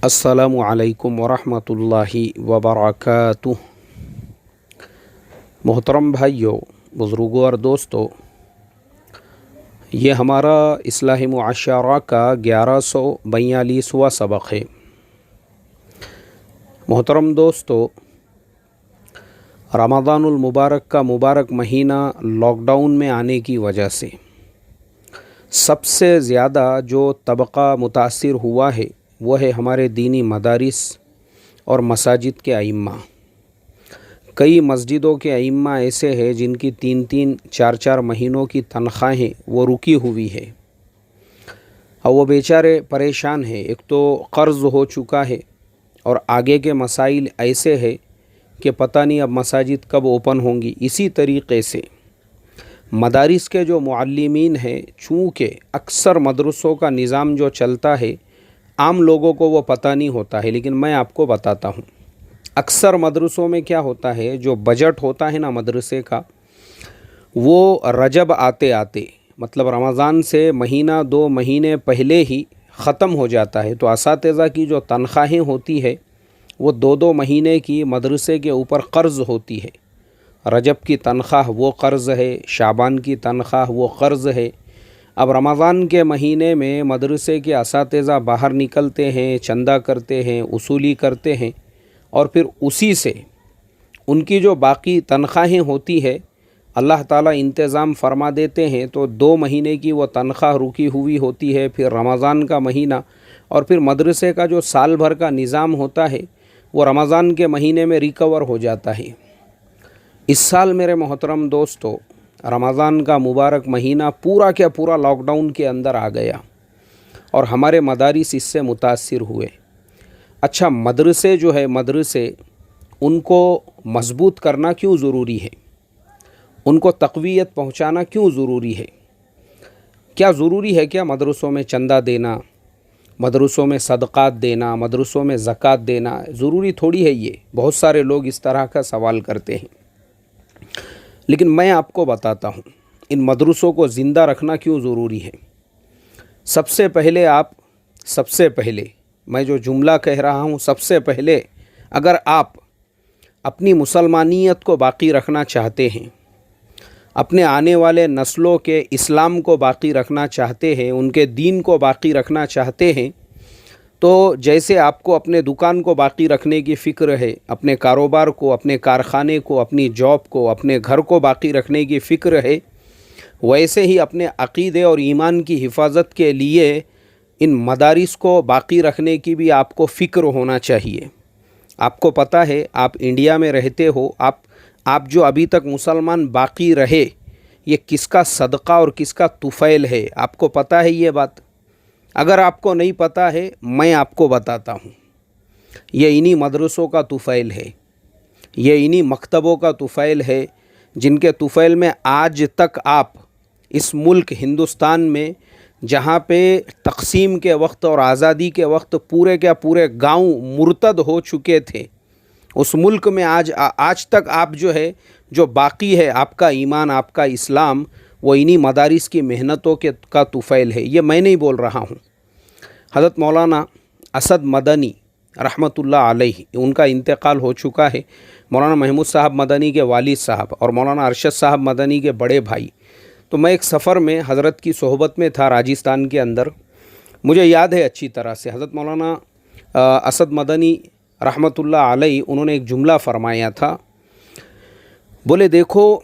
السلام علیکم ورحمۃ اللہ وبرکاتہ۔ محترم بھائیوں، بزرگوں اور دوستوں، یہ ہمارا اصلاح معاشرہ کا 1142واں سبق ہے۔ محترم دوستوں، رمضان المبارک کا مبارک مہینہ لاک ڈاؤن میں آنے کی وجہ سے سب سے زیادہ جو طبقہ متاثر ہوا ہے وہ ہے ہمارے دینی مدارس اور مساجد کے ائمہ۔ کئی مسجدوں کے ائمہ ایسے ہیں جن کی 3-4 مہینوں کی تنخواہیں وہ رکی ہوئی ہے اور وہ بیچارے پریشان ہیں۔ ایک تو قرض ہو چکا ہے اور آگے کے مسائل ایسے ہیں کہ پتہ نہیں اب مساجد کب اوپن ہوں گی۔ اسی طریقے سے مدارس کے جو معلمین ہیں، چونکہ اکثر مدرسوں کا نظام جو چلتا ہے عام لوگوں کو وہ پتہ نہیں ہوتا ہے، لیکن میں آپ کو بتاتا ہوں۔ اکثر مدرسوں میں کیا ہوتا ہے، جو بجٹ ہوتا ہے نا مدرسے کا، وہ رجب آتے مطلب رمضان سے 1-2 مہینے پہلے ہی ختم ہو جاتا ہے۔ تو اساتذہ کی جو تنخواہیں ہوتی ہے وہ 2 مہینے کی مدرسے کے اوپر قرض ہوتی ہے۔ رجب کی تنخواہ وہ قرض ہے، شعبان کی تنخواہ وہ قرض ہے۔ اب رمضان کے مہینے میں مدرسے کے اساتذہ باہر نکلتے ہیں، چندہ کرتے ہیں، وصولی کرتے ہیں، اور پھر اسی سے ان کی جو باقی تنخواہیں ہوتی ہے اللہ تعالیٰ انتظام فرما دیتے ہیں۔ تو 2 مہینے کی وہ تنخواہ رکی ہوئی ہوتی ہے، پھر رمضان کا مہینہ، اور پھر مدرسے کا جو سال بھر کا نظام ہوتا ہے وہ رمضان کے مہینے میں ریکور ہو جاتا ہے۔ اس سال میرے محترم دوستو، رمضان کا مبارک مہینہ پورا کا پورا لاک ڈاؤن کے اندر آ گیا اور ہمارے مدارس اس سے متاثر ہوئے۔ اچھا، مدرسے جو ہے ان کو مضبوط کرنا کیوں ضروری ہے؟ ان کو تقویت پہنچانا کیوں ضروری ہے؟ کیا ضروری ہے کیا مدرسوں میں چندہ دینا، مدرسوں میں صدقات دینا، مدرسوں میں زکوٰۃ دینا ضروری تھوڑی ہے؟ یہ بہت سارے لوگ اس طرح کا سوال کرتے ہیں، لیکن میں آپ کو بتاتا ہوں ان مدرسوں کو زندہ رکھنا کیوں ضروری ہے۔ سب سے پہلے میں جو جملہ کہہ رہا ہوں، سب سے پہلے اگر آپ اپنی مسلمانیت کو باقی رکھنا چاہتے ہیں، اپنے آنے والے نسلوں کے اسلام کو باقی رکھنا چاہتے ہیں، ان کے دین کو باقی رکھنا چاہتے ہیں، تو جیسے آپ کو اپنے دکان کو باقی رکھنے کی فکر ہے، اپنے کاروبار کو، اپنے کارخانے کو، اپنی جاب کو، اپنے گھر کو باقی رکھنے کی فکر ہے، ویسے ہی اپنے عقیدے اور ایمان کی حفاظت کے لیے ان مدارس کو باقی رکھنے کی بھی آپ کو فکر ہونا چاہیے۔ آپ کو پتہ ہے، آپ انڈیا میں رہتے ہو، آپ جو ابھی تک مسلمان باقی رہے، یہ کس کا صدقہ اور کس کا طفیل ہے؟ آپ کو پتہ ہے یہ بات؟ اگر آپ کو نہیں پتہ ہے، میں آپ کو بتاتا ہوں، یہ انہی مدرسوں کا طفیل ہے، یہ انہی مکتبوں کا طفیل ہے، جن کے طفیل میں آج تک آپ اس ملک ہندوستان میں جہاں پہ تقسیم کے وقت اور آزادی کے وقت پورے کے پورے گاؤں مرتد ہو چکے تھے، اس ملک میں آج تک آپ جو باقی ہے، آپ کا ایمان، آپ کا اسلام، وہ انہی مدارس کی محنتوں کا طفیل ہے۔ یہ میں نہیں بول رہا ہوں، حضرت مولانا اسد مدنی رحمۃ اللہ علیہ، ان کا انتقال ہو چکا ہے، مولانا محمود صاحب مدنی کے والد صاحب اور مولانا ارشد صاحب مدنی کے بڑے بھائی۔ تو میں ایک سفر میں حضرت کی صحبت میں تھا راجستھان کے اندر، مجھے یاد ہے اچھی طرح سے، حضرت مولانا اسد مدنی رحمۃ اللہ علیہ انہوں نے ایک جملہ فرمایا تھا، بولے دیکھو،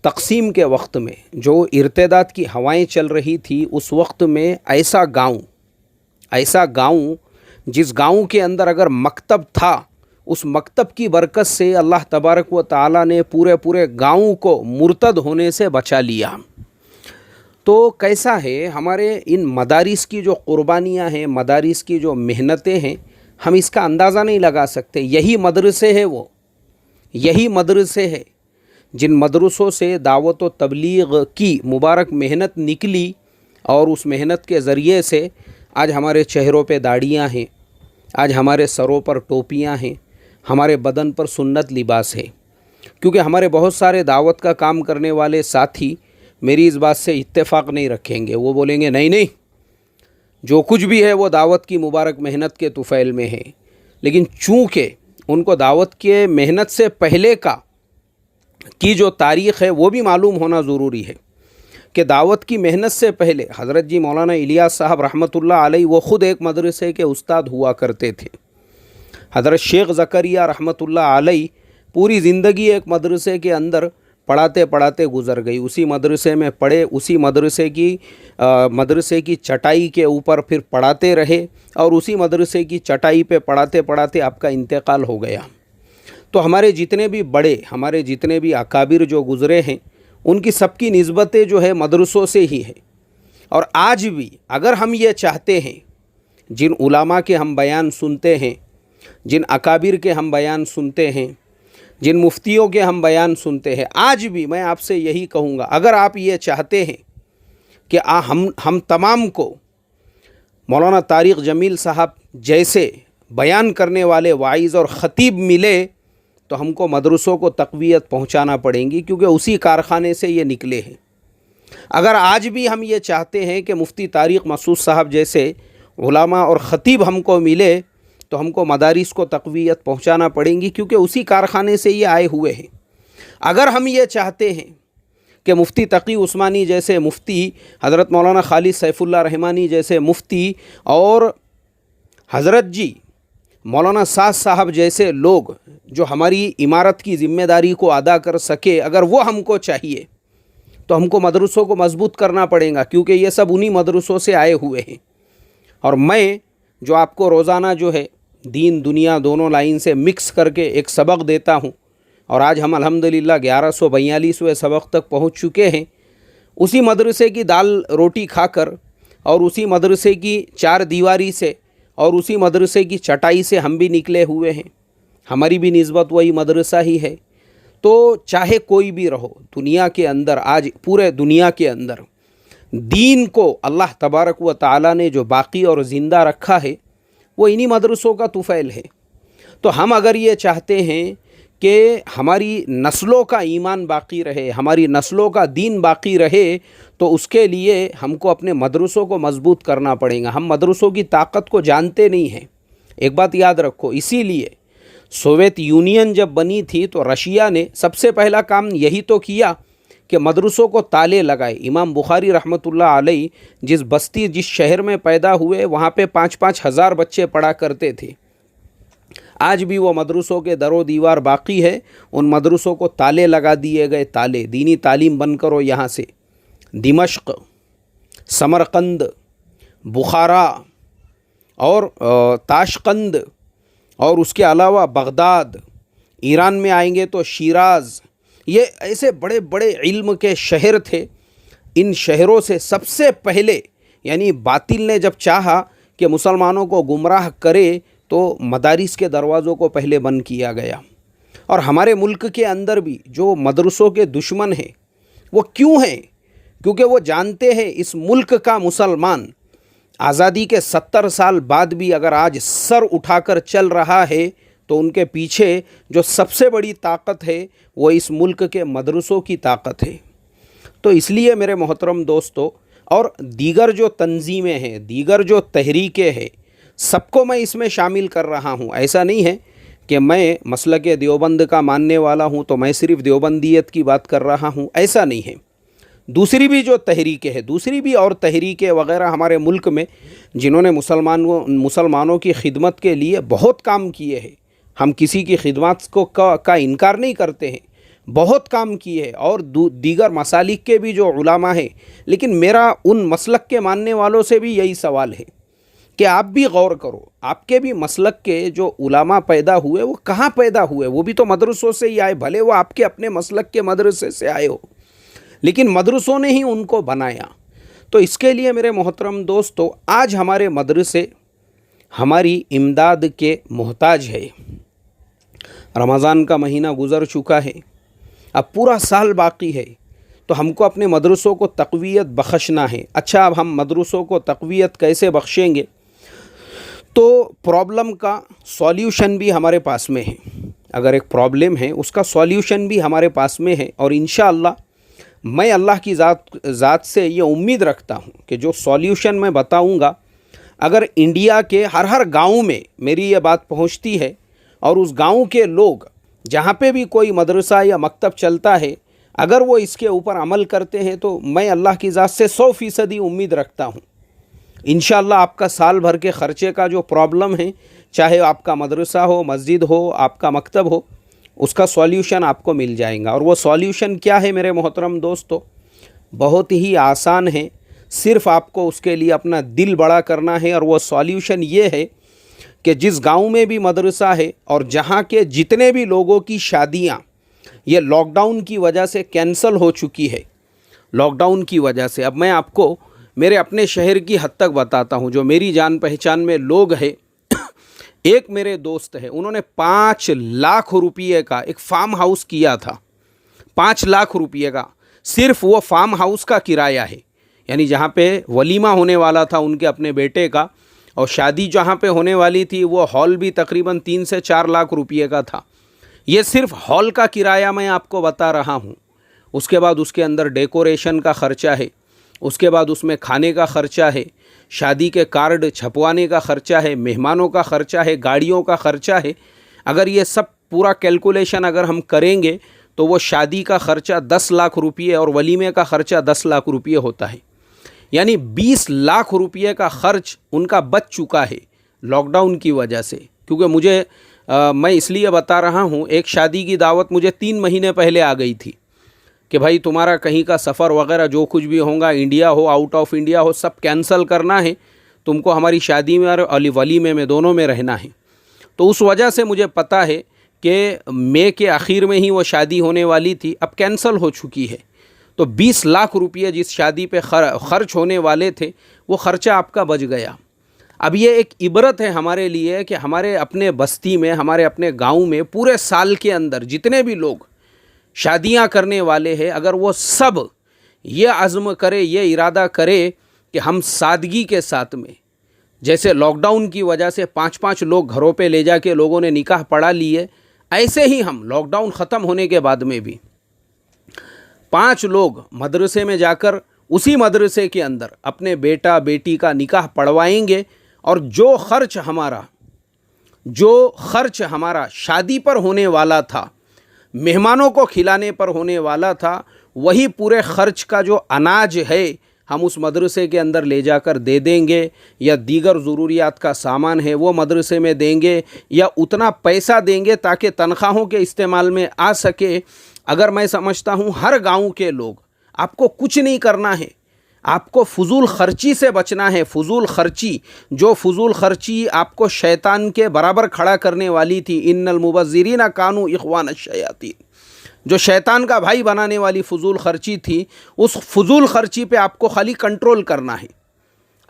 تقسیم کے وقت میں جو ارتداد کی ہوائیں چل رہی تھی، اس وقت میں ایسا گاؤں جس گاؤں کے اندر اگر مکتب تھا، اس مکتب کی برکت سے اللہ تبارک و تعالیٰ نے پورے گاؤں کو مرتد ہونے سے بچا لیا۔ تو کیسا ہے ہمارے ان مدارس کی جو قربانیاں ہیں، مدارس کی جو محنتیں ہیں، ہم اس کا اندازہ نہیں لگا سکتے۔ یہی مدرسے ہیں جن مدرسوں سے دعوت و تبلیغ کی مبارک محنت نکلی، اور اس محنت کے ذریعے سے آج ہمارے چہروں پہ داڑھیاں ہیں، آج ہمارے سروں پر ٹوپیاں ہیں، ہمارے بدن پر سنت لباس ہے۔ کیونکہ ہمارے بہت سارے دعوت کا کام کرنے والے ساتھی میری اس بات سے اتفاق نہیں رکھیں گے، وہ بولیں گے نہیں، جو کچھ بھی ہے وہ دعوت کی مبارک محنت کے طفیل میں ہے، لیکن چونکہ ان کو دعوت کے محنت سے پہلے کی جو تاریخ ہے وہ بھی معلوم ہونا ضروری ہے کہ دعوت کی محنت سے پہلے حضرت جی مولانا الیاس صاحب رحمۃ اللہ علیہ وہ خود ایک مدرسے کے استاد ہوا کرتے تھے۔ حضرت شیخ زکریا رحمۃ اللہ علیہ پوری زندگی ایک مدرسے کے اندر پڑھاتے پڑھاتے گزر گئی، اسی مدرسے میں پڑھے، اسی مدرسے کی چٹائی کے اوپر پھر پڑھاتے رہے، اور اسی مدرسے کی چٹائی پہ پڑھاتے پڑھاتے آپ کا انتقال ہو گیا۔ تو ہمارے جتنے بھی بڑے، ہمارے جتنے بھی اکابر جو گزرے ہیں، ان کی سب کی نسبتیں جو ہے مدرسوں سے ہی ہے۔ اور آج بھی اگر ہم یہ چاہتے ہیں، جن علماء کے ہم بیان سنتے ہیں، جن اکابر کے ہم بیان سنتے ہیں، جن مفتیوں کے ہم بیان سنتے ہیں، آج بھی میں آپ سے یہی کہوں گا، اگر آپ یہ چاہتے ہیں کہ ہم تمام کو مولانا طارق جمیل صاحب جیسے بیان کرنے والے واعظ اور خطیب ملے، تو ہم کو مدرسوں کو تقویت پہنچانا پڑیں گی، کیونکہ اسی کارخانے سے یہ نکلے ہیں۔ اگر آج بھی ہم یہ چاہتے ہیں کہ مفتی طارق مسعود صاحب جیسے علماء اور خطیب ہم کو ملے، تو ہم کو مدارس کو تقویت پہنچانا پڑیں گی، کیونکہ اسی کارخانے سے یہ آئے ہوئے ہیں۔ اگر ہم یہ چاہتے ہیں کہ مفتی تقی عثمانی جیسے مفتی، حضرت مولانا خالد سیف اللہ رحمانی جیسے مفتی، اور حضرت جی مولانا سعد صاحب جیسے لوگ جو ہماری عمارت کی ذمہ داری کو ادا کر سکے، اگر وہ ہم کو چاہیے، تو ہم کو مدرسوں کو مضبوط کرنا پڑے گا، کیونکہ یہ سب انہی مدرسوں سے آئے ہوئے ہیں۔ اور میں جو آپ کو روزانہ جو ہے دین دنیا دونوں لائن سے مکس کر کے ایک سبق دیتا ہوں، اور آج ہم الحمدللہ 1142ویں سبق تک پہنچ چکے ہیں، اسی مدرسے کی دال روٹی کھا کر، اور اسی مدرسے کی چار دیواری سے اور اسی مدرسے کی چٹائی سے ہم بھی نکلے ہوئے ہیں، ہماری بھی نسبت وہی مدرسہ ہی ہے۔ تو چاہے کوئی بھی رہو دنیا کے اندر، آج پورے دنیا کے اندر دین کو اللہ تبارک و تعالیٰ نے جو باقی اور زندہ رکھا ہے، وہ انہی مدرسوں کا طفیل ہے۔ تو ہم اگر یہ چاہتے ہیں کہ ہماری نسلوں کا ایمان باقی رہے، ہماری نسلوں کا دین باقی رہے، تو اس کے لیے ہم کو اپنے مدرسوں کو مضبوط کرنا پڑے گا۔ ہم مدرسوں کی طاقت کو جانتے نہیں ہیں۔ ایک بات یاد رکھو، اسی لیے سوویت یونین جب بنی تھی تو رشیا نے سب سے پہلا کام یہی تو کیا کہ مدرسوں کو تالے لگائے۔ امام بخاری رحمۃ اللہ علیہ جس بستی، جس شہر میں پیدا ہوئے، وہاں پہ 5-5 ہزار بچے پڑھا کرتے تھے۔ آج بھی وہ مدرسوں کے در و دیوار باقی ہے، ان مدرسوں کو تالے لگا دیے گئے، تالے۔ دینی تعلیم بند کرو یہاں سے۔ دمشق، سمرقند، بخارا اور تاشقند، اور اس کے علاوہ بغداد، ایران میں آئیں گے تو شیراز، یہ ایسے بڑے بڑے علم کے شہر تھے۔ ان شہروں سے سب سے پہلے، یعنی باطل نے جب چاہا کہ مسلمانوں کو گمراہ کرے، تو مدارس کے دروازوں کو پہلے بند کیا گیا۔ اور ہمارے ملک کے اندر بھی جو مدرسوں کے دشمن ہیں، وہ کیوں ہیں؟ کیونکہ وہ جانتے ہیں اس ملک کا مسلمان آزادی کے 70 سال بعد بھی اگر آج سر اٹھا کر چل رہا ہے، تو ان کے پیچھے جو سب سے بڑی طاقت ہے وہ اس ملک کے مدرسوں کی طاقت ہے۔ تو اس لیے میرے محترم دوستو، اور دیگر جو تنظیمیں ہیں، دیگر جو تحریکیں ہیں، سب کو میں اس میں شامل کر رہا ہوں۔ ایسا نہیں ہے کہ میں مسلک دیوبند کا ماننے والا ہوں تو میں صرف دیوبندیت کی بات کر رہا ہوں، ایسا نہیں ہے۔ دوسری بھی جو تحریکیں ہیں، دوسری بھی اور تحریکیں وغیرہ ہمارے ملک میں جنہوں نے مسلمانوں کی خدمت کے لیے بہت کام کیے ہیں، ہم کسی کی خدمات کا انکار نہیں کرتے ہیں، بہت کام کیے ہیں، اور دیگر مسالک کے بھی جو علماء ہیں۔ لیکن میرا ان مسلک کے ماننے والوں سے بھی یہی سوال ہے کہ آپ بھی غور کرو، آپ کے بھی مسلک کے جو علماء پیدا ہوئے وہ کہاں پیدا ہوئے؟ وہ بھی تو مدرسوں سے ہی آئے، بھلے وہ آپ کے اپنے مسلک کے مدرسے سے آئے ہو، لیکن مدرسوں نے ہی ان کو بنایا۔ تو اس کے لیے میرے محترم دوستو، آج ہمارے مدرسے ہماری امداد کے محتاج ہے۔ رمضان کا مہینہ گزر چکا ہے، اب پورا سال باقی ہے، تو ہم کو اپنے مدرسوں کو تقویت بخشنا ہے۔ اچھا، اب ہم مدرسوں کو تقویت کیسے بخشیں گے؟ تو پرابلم کا سولیوشن بھی ہمارے پاس میں ہے۔ اگر ایک پرابلم ہے، اس کا سولیوشن بھی ہمارے پاس میں ہے، اور انشاءاللہ میں اللہ کی ذات سے یہ امید رکھتا ہوں کہ جو سولیوشن میں بتاؤں گا اگر انڈیا کے ہر گاؤں میں میری یہ بات پہنچتی ہے اور اس گاؤں کے لوگ جہاں پہ بھی کوئی مدرسہ یا مکتب چلتا ہے اگر وہ اس کے اوپر عمل کرتے ہیں تو میں اللہ کی ذات سے 100% امید رکھتا ہوں انشاءاللہ آپ کا سال بھر کے خرچے کا جو پرابلم ہے، چاہے آپ کا مدرسہ ہو، مسجد ہو، آپ کا مکتب ہو، اس کا سولیوشن آپ کو مل جائے گا۔ اور وہ سولیوشن کیا ہے میرے محترم دوستو؟ بہت ہی آسان ہے، صرف آپ کو اس کے لیے اپنا دل بڑا کرنا ہے۔ اور وہ سولیوشن یہ ہے کہ جس گاؤں میں بھی مدرسہ ہے اور جہاں کے جتنے بھی لوگوں کی شادیاں یہ لاک ڈاؤن کی وجہ سے کینسل ہو چکی ہے، لاک ڈاؤن کی وجہ سے، اب میں آپ کو میرے اپنے شہر کی حد تک بتاتا ہوں، جو میری جان پہچان میں لوگ ہیں۔ ایک میرے دوست ہے، انہوں نے 5 لاکھ روپیے کا ایک فارم ہاؤس کیا تھا، 5 لاکھ روپیے کا، صرف وہ فارم ہاؤس کا کرایہ ہے، یعنی جہاں پہ ولیمہ ہونے والا تھا ان کے اپنے بیٹے کا، اور شادی جہاں پہ ہونے والی تھی وہ ہال بھی تقریباً 3 سے 4 لاکھ روپیے کا تھا۔ یہ صرف ہال کا کرایہ میں آپ کو بتا رہا ہوں، اس کے بعد اس کے اندر ڈیکوریشن کا خرچہ ہے، اس کے بعد اس میں کھانے کا خرچہ ہے، شادی کے کارڈ چھپوانے کا خرچہ ہے، مہمانوں کا خرچہ ہے، گاڑیوں کا خرچہ ہے۔ اگر یہ سب پورا کیلکولیشن اگر ہم کریں گے تو وہ شادی کا خرچہ 10 لاکھ روپیے اور ولیمے کا خرچہ 10 لاکھ روپیے ہوتا ہے، یعنی 20 لاکھ روپیے کا خرچ ان کا بچ چکا ہے لاک ڈاؤن کی وجہ سے۔ کیونکہ میں اس لیے بتا رہا ہوں، ایک شادی کی دعوت مجھے 3 مہینے پہلے آ گئی تھی کہ بھائی تمہارا کہیں کا سفر وغیرہ جو کچھ بھی ہوگا، India who out of India who, sub cancel کرنا ہے، تم کو ہماری شادی میں اور ولیمے میں دونوں میں رہنا ہے۔ تو اس وجہ سے مجھے پتہ ہے کہ مئی کے آخر میں ہی وہ شادی ہونے والی تھی، اب کینسل ہو چکی ہے۔ تو 20 لاکھ روپیے جس شادی پہ خرچ ہونے والے تھے وہ خرچہ آپ کا بچ گیا۔ اب یہ ایک عبرت ہے ہمارے لیے کہ ہمارے اپنے بستی میں، ہمارے اپنے گاؤں میں پورے سال کے اندر جتنے بھی لوگ شادیاں کرنے والے ہیں، اگر وہ سب یہ عزم کرے، یہ ارادہ کرے کہ ہم سادگی کے ساتھ میں، جیسے لاک ڈاؤن کی وجہ سے 5 لوگ گھروں پہ لے جا کے لوگوں نے نکاح پڑھا لیے، ایسے ہی ہم لاک ڈاؤن ختم ہونے کے بعد میں بھی 5 لوگ مدرسے میں جا کر اسی مدرسے کے اندر اپنے بیٹا بیٹی کا نکاح پڑھوائیں گے، اور جو خرچ ہمارا شادی پر ہونے والا تھا، مہمانوں کو کھلانے پر ہونے والا تھا، وہی پورے خرچ کا جو اناج ہے ہم اس مدرسے کے اندر لے جا کر دے دیں گے، یا دیگر ضروریات کا سامان ہے وہ مدرسے میں دیں گے، یا اتنا پیسہ دیں گے تاکہ تنخواہوں کے استعمال میں آ سکے۔ اگر میں سمجھتا ہوں ہر گاؤں کے لوگ، آپ کو کچھ نہیں کرنا ہے، آپ کو فضول خرچی سے بچنا ہے۔ فضول خرچی، جو فضول خرچی آپ کو شیطان کے برابر کھڑا کرنے والی تھی، ان المبذرین کانوا اخوان الشیاطین، جو شیطان کا بھائی بنانے والی فضول خرچی تھی، اس فضول خرچی پہ آپ کو خالی کنٹرول کرنا ہے۔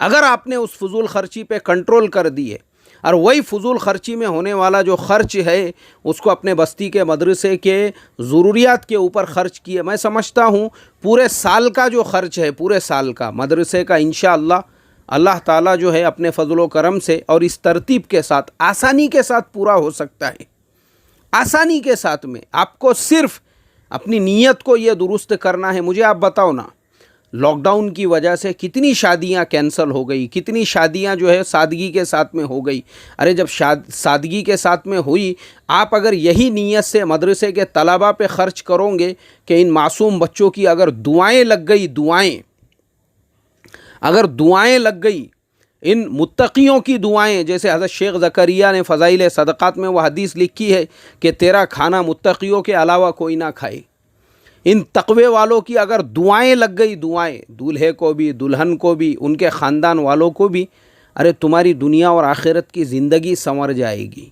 اگر آپ نے اس فضول خرچی پہ کنٹرول کر دیے اور وہی فضول خرچی میں ہونے والا جو خرچ ہے اس کو اپنے بستی کے مدرسے کے ضروریات کے اوپر خرچ کیے، میں سمجھتا ہوں پورے سال کا جو خرچ ہے، پورے سال کا مدرسے کا، انشاءاللہ اللہ تعالیٰ جو ہے اپنے فضل و کرم سے اور اس ترتیب کے ساتھ آسانی کے ساتھ پورا ہو سکتا ہے۔ آسانی کے ساتھ میں آپ کو صرف اپنی نیت کو یہ درست کرنا ہے۔ مجھے آپ بتاؤ نا، لاک ڈاؤن کی وجہ سے کتنی شادیاں کینسل ہو گئی، کتنی شادیاں جو ہے سادگی کے ساتھ میں ہو گئی۔ ارے جب سادگی کے ساتھ میں ہوئی، آپ اگر یہی نیت سے مدرسے کے طلباء پہ خرچ کرو گے کہ ان معصوم بچوں کی اگر دعائیں لگ گئی، اگر دعائیں لگ گئی، ان متقیوں کی دعائیں، جیسے حضرت شیخ زکریا نے فضائل صدقات میں وہ حدیث لکھی ہے کہ تیرا کھانا متقیوں کے علاوہ کوئی نہ کھائے، ان تقوی والوں کی اگر دعائیں لگ گئی، دعائیں دولہے کو بھی، دلہن کو بھی، ان کے خاندان والوں کو بھی، ارے تمہاری دنیا اور آخرت کی زندگی سنور جائے گی۔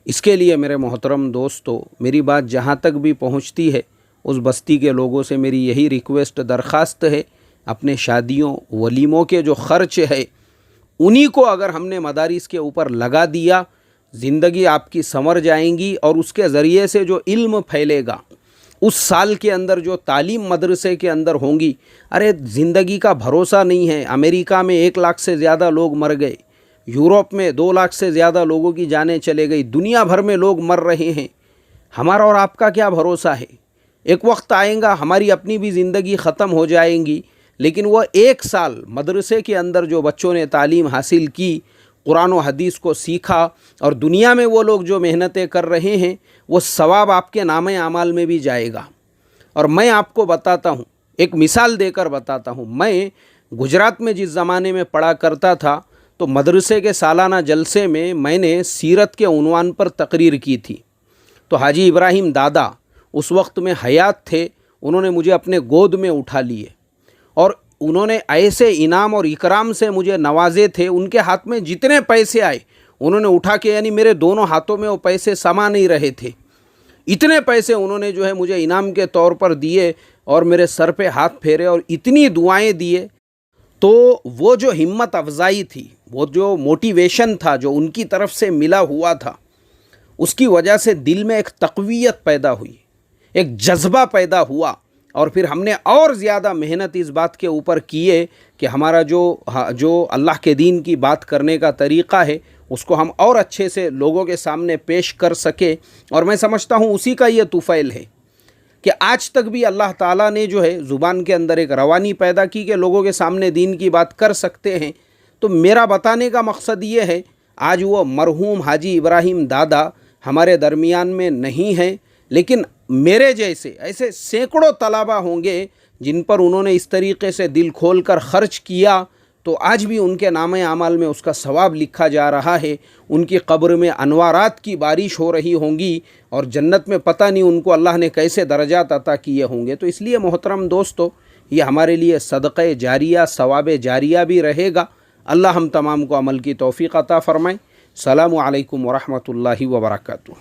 اس کے لیے میرے محترم دوستو، میری بات جہاں تک بھی پہنچتی ہے، اس بستی کے لوگوں سے میری یہی ریکویسٹ، درخواست ہے، اپنے شادیوں ولیموں کے جو خرچ ہے انہی کو اگر ہم نے مدارس کے اوپر لگا دیا، زندگی آپ کی سنور جائیں گی، اور اس کے ذریعے سے جو علم پھیلے گا، اس سال کے اندر جو تعلیم مدرسے کے اندر ہوں گی، ارے زندگی کا بھروسہ نہیں ہے۔ امریکہ میں 1 لاکھ سے زیادہ لوگ مر گئے، یورپ میں 2 لاکھ سے زیادہ لوگوں کی جانیں چلے گئی، دنیا بھر میں لوگ مر رہے ہیں۔ ہمارا اور آپ کا کیا بھروسہ ہے؟ ایک وقت آئے گا ہماری اپنی بھی زندگی ختم ہو جائیں گی، لیکن وہ 1 سال مدرسے کے اندر جو بچوں نے تعلیم حاصل کی، قرآن و حدیث کو سیکھا، اور دنیا میں وہ لوگ جو محنتیں کر رہے ہیں وہ ثواب آپ کے نامہ اعمال میں بھی جائے گا۔ اور میں آپ کو بتاتا ہوں، ایک مثال دے کر بتاتا ہوں، میں گجرات میں جس زمانے میں پڑھا کرتا تھا تو مدرسے کے سالانہ جلسے میں نے سیرت کے عنوان پر تقریر کی تھی، تو حاجی ابراہیم دادا اس وقت میں حیات تھے، انہوں نے مجھے اپنے گود میں اٹھا لیے اور انہوں نے ایسے انعام اور اکرام سے مجھے نوازے تھے، ان کے ہاتھ میں جتنے پیسے آئے انہوں نے اٹھا کے، یعنی میرے دونوں ہاتھوں میں وہ پیسے سما نہیں رہے تھے، اتنے پیسے انہوں نے جو ہے مجھے انعام کے طور پر دیے اور میرے سر پہ ہاتھ پھیرے اور اتنی دعائیں دیے۔ تو وہ جو ہمت افزائی تھی، وہ جو موٹیویشن تھا جو ان کی طرف سے ملا ہوا تھا، اس کی وجہ سے دل میں ایک تقویت پیدا ہوئی، ایک جذبہ پیدا ہوا، اور پھر ہم نے اور زیادہ محنت اس بات کے اوپر کیے کہ ہمارا جو اللہ کے دین کی بات کرنے کا طریقہ ہے اس کو ہم اور اچھے سے لوگوں کے سامنے پیش کر سکے۔ اور میں سمجھتا ہوں اسی کا یہ طفیل ہے کہ آج تک بھی اللہ تعالیٰ نے جو ہے زبان کے اندر ایک روانی پیدا کی کہ لوگوں کے سامنے دین کی بات کر سکتے ہیں۔ تو میرا بتانے کا مقصد یہ ہے، آج وہ مرحوم حاجی ابراہیم دادا ہمارے درمیان میں نہیں ہیں، لیکن میرے جیسے ایسے سینکڑوں طلبہ ہوں گے جن پر انہوں نے اس طریقے سے دل کھول کر خرچ کیا، تو آج بھی ان کے نامہ اعمال میں اس کا ثواب لکھا جا رہا ہے۔ ان کی قبر میں انوارات کی بارش ہو رہی ہوں گی، اور جنت میں پتہ نہیں ان کو اللہ نے کیسے درجات عطا کیے ہوں گے۔ تو اس لیے محترم دوستو، یہ ہمارے لیے صدقہ جاریہ، ثواب جاریہ بھی رہے گا۔ اللہ ہم تمام کو عمل کی توفیق عطا فرمائے۔ السلام علیکم ورحمۃ اللہ وبرکاتہ۔